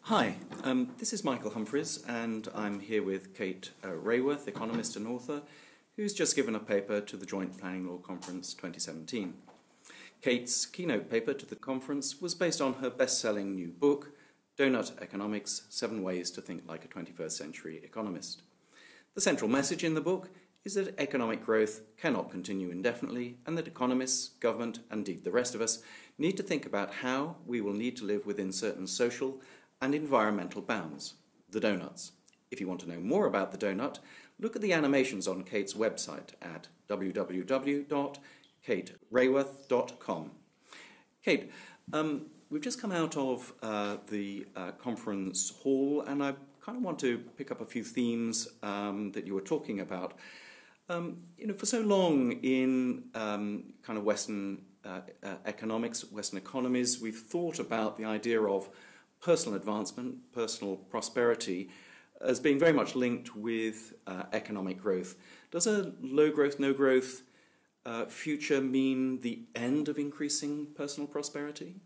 Hi, this is Michael Humphreys, and I'm here with Kate Raworth, economist and author, who's just given a paper to the Joint Planning Law Conference 2017. Kate's keynote paper to the conference was based on her best-selling new book, Doughnut Economics: 7 Ways to Think Like a 21st Century Economist. The central message in the book is that economic growth cannot continue indefinitely, and that economists, government, and indeed the rest of us need to think about how we will need to live within certain social and environmental bounds, the donuts. If you want to know more about the donut, look at the animations on Kate's website at www.kateraworth.com. Kate, we've just come out of the conference hall, and I kind of want to pick up a few themes that you were talking about. For so long in kind of Western economics, Western economies, we've thought about the idea of personal advancement, personal prosperity, as being very much linked with economic growth. Does a low growth, no growth future mean the end of increasing personal prosperity?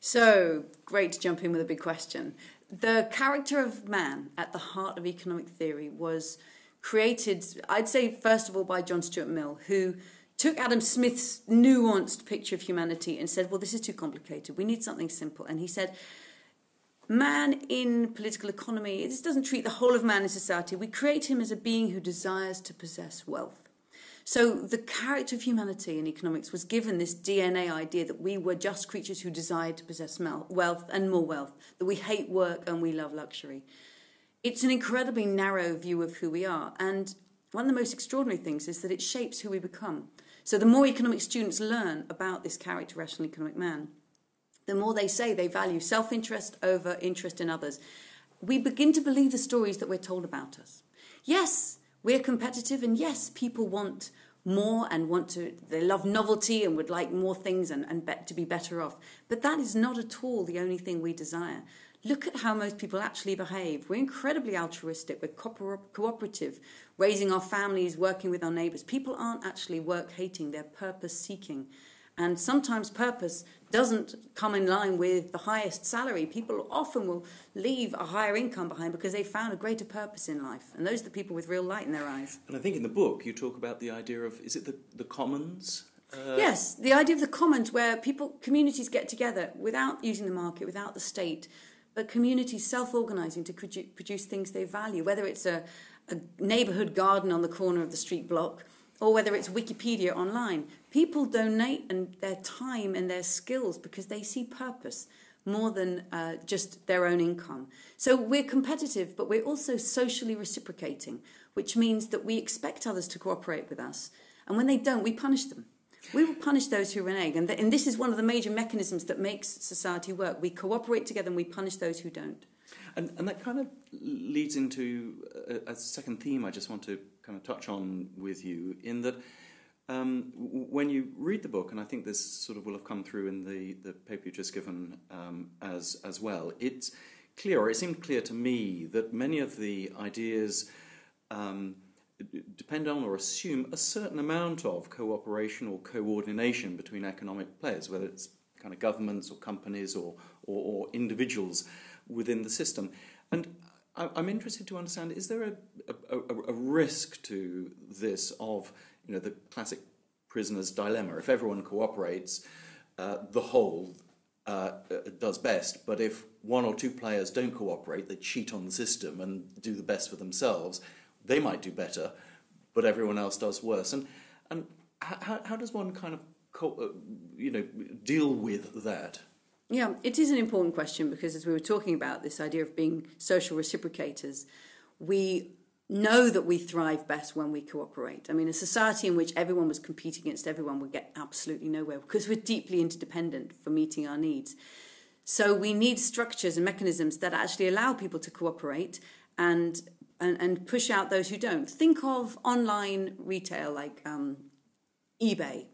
So, great to jump in with a big question. The character of man at the heart of economic theory was created, I'd say, first of all, by John Stuart Mill, who took Adam Smith's nuanced picture of humanity and said, well, this is too complicated. We need something simple. And he said, man in political economy, this doesn't treat the whole of man in society. We create him as a being who desires to possess wealth. So the character of humanity in economics was given this DNA idea that we were just creatures who desired to possess wealth and more wealth, that we hate work and we love luxury. It's an incredibly narrow view of who we are. And one of the most extraordinary things is that it shapes who we become. So the more economic students learn about this character, rational economic man, the more they say they value self-interest over interest in others. We begin to believe the stories that we're told about us. Yes, we're competitive, and yes, people want more and they love novelty and would like more things and to be better off. But that is not at all the only thing we desire. Look at how most people actually behave. We're incredibly altruistic, we're cooperative, raising our families, working with our neighbours. People aren't actually work-hating, they're purpose-seeking. And sometimes purpose doesn't come in line with the highest salary. People often will leave a higher income behind because they found a greater purpose in life. And those are the people with real light in their eyes. And I think in the book you talk about the idea of, is it the commons? Yes, the idea of the commons, where communities get together without using the market, without the state, but communities self-organising to produce things they value, whether it's a neighbourhood garden on the corner of the street block, or whether it's Wikipedia online. People donate their time and their skills because they see purpose more than just their own income. So we're competitive, but we're also socially reciprocating, which means that we expect others to cooperate with us. And when they don't, we punish them. We will punish those who renege. And this is one of the major mechanisms that makes society work. We cooperate together and we punish those who don't. And that kind of leads into a second theme I just want to kind of touch on with you, in that when you read the book, and I think this sort of will have come through in the paper you've just given as well, it's clear, or it seemed clear to me, that many of the ideas depend on or assume a certain amount of cooperation or coordination between economic players, whether it's kind of governments or companies or individuals within the system. And I'm interested to understand, is there a risk to this of, the classic prisoner's dilemma? If everyone cooperates, the whole does best, but if one or two players don't cooperate, they cheat on the system and do the best for themselves, they might do better, but everyone else does worse. And how does one kind of deal with that? Yeah, it is an important question, because as we were talking about this idea of being social reciprocators, we know that we thrive best when we cooperate. I mean, a society in which everyone was competing against everyone would get absolutely nowhere, because we're deeply interdependent for meeting our needs. So we need structures and mechanisms that actually allow people to cooperate and push out those who don't. Think of online retail like eBay.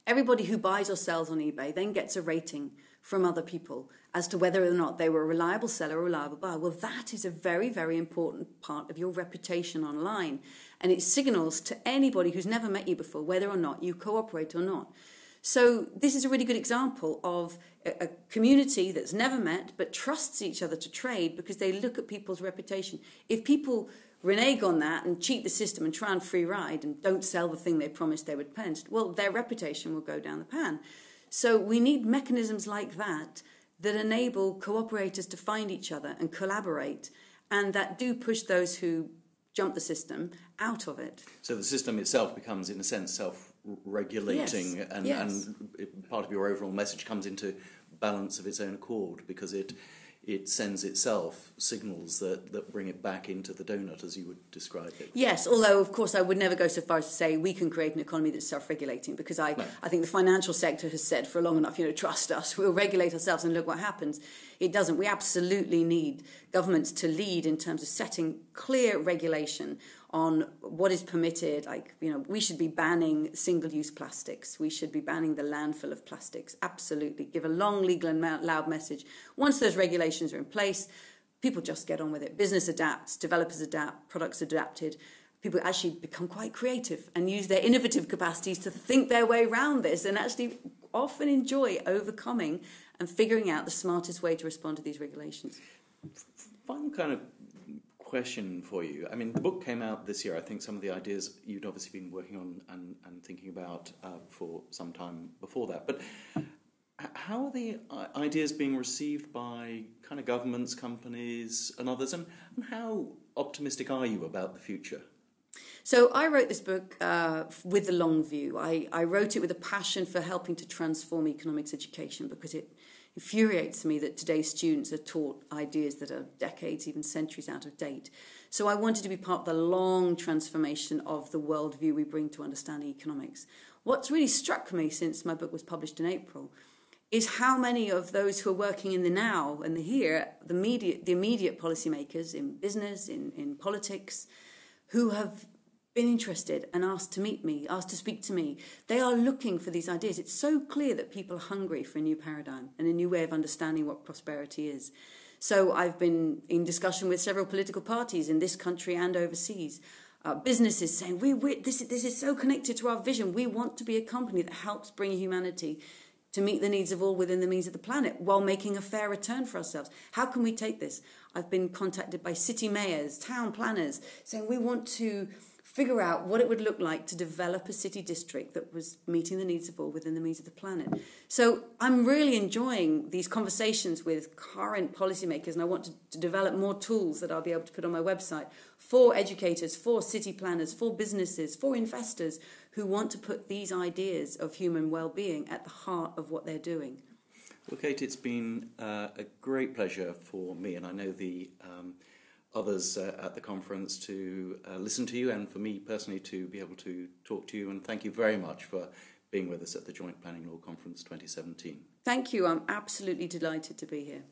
Everybody who buys or sells on eBay then gets a rating from other people as to whether or not they were a reliable seller or a reliable buyer. Well, that is a very, very important part of your reputation online. And it signals to anybody who's never met you before whether or not you cooperate or not. So this is a really good example of a community that's never met but trusts each other to trade because they look at people's reputation. If people renege on that and cheat the system and try and free ride and don't sell the thing they promised they would pay, well, their reputation will go down the pan. So we need mechanisms like that that enable cooperators to find each other and collaborate, and that do push those who jump the system out of it. So the system itself becomes, in a sense, self-regulating, Yes. and, Yes. and part of your overall message comes into balance of its own accord, because it sends itself signals that bring it back into the donut, as you would describe it. Yes, although, of course, I would never go so far as to say we can create an economy that's self-regulating, because I think the financial sector has said for long enough, trust us, we'll regulate ourselves and look what happens. It doesn't. We absolutely need governments to lead in terms of setting clear regulation on what is permitted. We should be banning single-use plastics. We should be banning the landfill of plastics. Absolutely. Give a long, legal and loud message. Once those regulations are in place, people just get on with it. Business adapts, developers adapt, products are adapted. People actually become quite creative and use their innovative capacities to think their way around this, and actually often enjoy overcoming and figuring out the smartest way to respond to these regulations. Final kind of question for you. I mean, the book came out this year. I think some of the ideas you'd obviously been working on and thinking about for some time before that. But how are the ideas being received by kind of governments, companies and others? And how optimistic are you about the future? So I wrote this book with the long view. I wrote it with a passion for helping to transform economics education, because it infuriates me that today's students are taught ideas that are decades, even centuries out of date. So I wanted to be part of the long transformation of the worldview we bring to understanding economics. What's really struck me since my book was published in April is how many of those who are working in the now and the here, the immediate policymakers in business, in politics, who have been interested and asked to meet me, asked to speak to me. They are looking for these ideas. It's so clear that people are hungry for a new paradigm and a new way of understanding what prosperity is. So I've been in discussion with several political parties in this country and overseas. Businesses saying, this is so connected to our vision. We want to be a company that helps bring humanity to meet the needs of all within the means of the planet while making a fair return for ourselves. How can we take this? I've been contacted by city mayors, town planners, saying we want to figure out what it would look like to develop a city district that was meeting the needs of all within the means of the planet. So I'm really enjoying these conversations with current policymakers, and I want to develop more tools that I'll be able to put on my website for educators, for city planners, for businesses, for investors who want to put these ideas of human well-being at the heart of what they're doing. Well, Kate, it's been a great pleasure for me, and I know the others at the conference, to listen to you, and for me personally to be able to talk to you. And thank you very much for being with us at the Joint Planning Law Conference 2017. Thank you. I'm absolutely delighted to be here.